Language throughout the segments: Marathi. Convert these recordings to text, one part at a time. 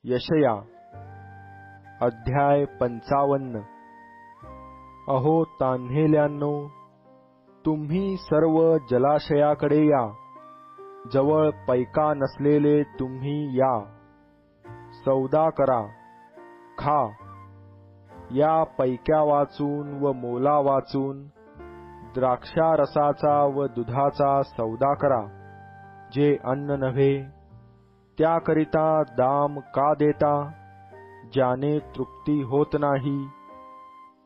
यशया अध्याय 55। अहो तान्हेल्यांनो, तुम्ही सर्व जलाशयाकडे या, जवळ पैका नसलेले तुम्ही या। सौदा करा, खा, या पैक्या वाचून व मोला वाचून द्राक्षारसाचा व दुधाचा सौदा करा, जे अन्न नव्हे। त्याकरिता दाम का देता, ज्याने तृप्ती होत नाही?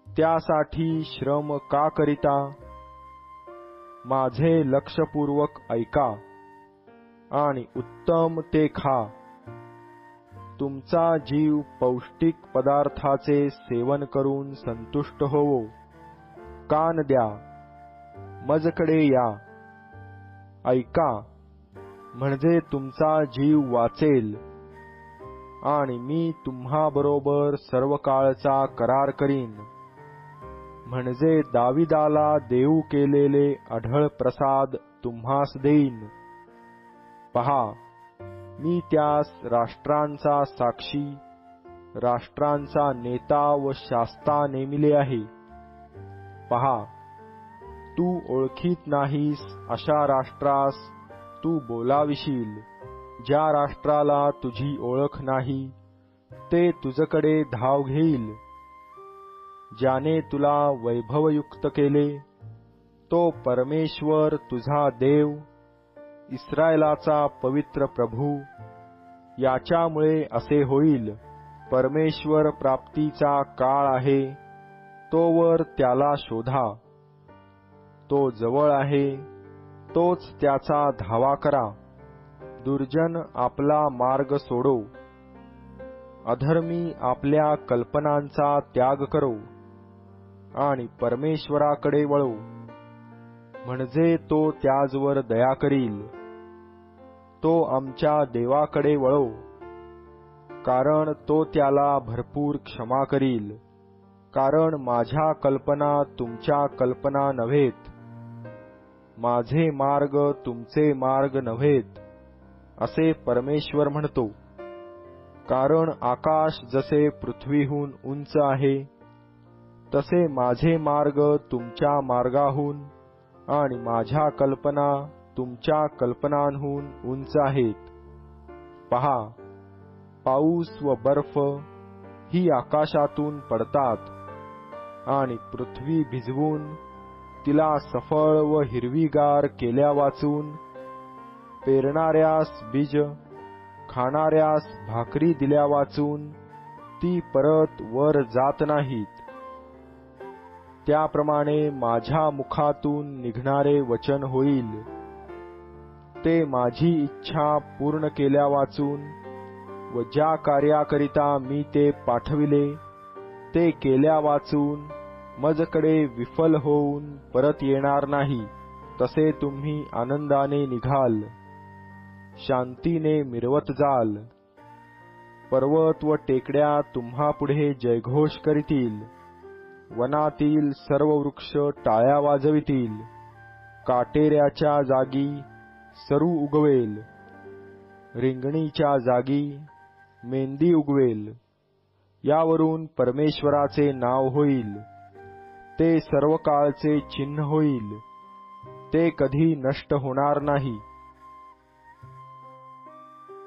त्यासाठी श्रम का करिता? माझे लक्षपूर्वक ऐका आणि उत्तम ते खा। तुमचा जीव पौष्टिक पदार्थाचे सेवन करून संतुष्ट होवो। कान द्या, मजकडे या, ऐका, म्हणजे तुमचा जीव वाचेल आणि मी तुम्हाबरोबर सर्व काळचा करार करीन, म्हणजे दाविदाला देऊ केलेले अढळ प्रसाद तुम्हास देईन। पहा, मी त्यास राष्ट्रांचा साक्षी, राष्ट्रांचा नेता व शास्ता नेमिले आहे। पहा, तू ओळखीत नाहीस अशा राष्ट्रास तू बोलाविशील, ज्या राष्ट्राला तुझी ओळख नाही ते तुझकडे धाव घेईल। ज्याने तुला वैभवयुक्त केले तो परमेश्वर तुझा देव, इस्रायलाचा पवित्र प्रभू। याच्यामुळे असे होईल, परमेश्वर प्राप्तीचा काळ आहे, तोवर त्याला शोधा। तो जवळ आहे, तोच त्याचा धावा करा। दुर्जन आपला मार्ग सोडो, अधर्मी आपल्या कल्पनांचा त्याग करो आणि परमेश्वराकडे वळो, म्हणजे तो त्याजवर दया करील। तो आमच्या देवाकडे वळो, कारण तो त्याला भरपूर क्षमा करील। कारण माझ्या कल्पना तुमच्या कल्पना नव्हेत, माझे मार्ग तुमचे मार्ग नव्हेत, असे परमेश्वर म्हणतो। कारण आकाश जसे पृथ्वीहून उंच आहे, तसे माझे मार्ग तुमच्या मार्गाहून आणि माझ्या कल्पना तुमच्या कल्पनांहून उंच आहेत। पहा, पाऊस व बर्फ ही आकाशातून पडतात आणि पृथ्वी भिजवून तिला सफळ व हिरवीगार केल्या वाचून, पेरणाऱ्यास बीज, खाणाऱ्यास भाकरी दिल्या वाचून ती परत वर जात नाहीत। त्याप्रमाणे माझ्या मुखातून निघणारे वचन होईल, ते माझी इच्छा पूर्ण केल्या वाचून व ज्या कार्याकरिता मी ते पाठविले ते केल्या वाचून मजकडे विफल होऊन परत येणार नाही। तसे तुम्ही आनंदाने निघाल, शांतीने मिरवत जाल। पर्वत व टेकड्या तुम्हा पुढे जयघोष करीतील, वनातील सर्व वृक्ष टाळ्या वाजवितील। काटेऱ्याच्या जागी सरू उगवेल, रिंगणीच्या जागी मेंदी उगवेल। यावरून परमेश्वराचे नाव होईल, ते सर्व काळचे चिन्ह होईल, ते कधी नष्ट होणार नाही।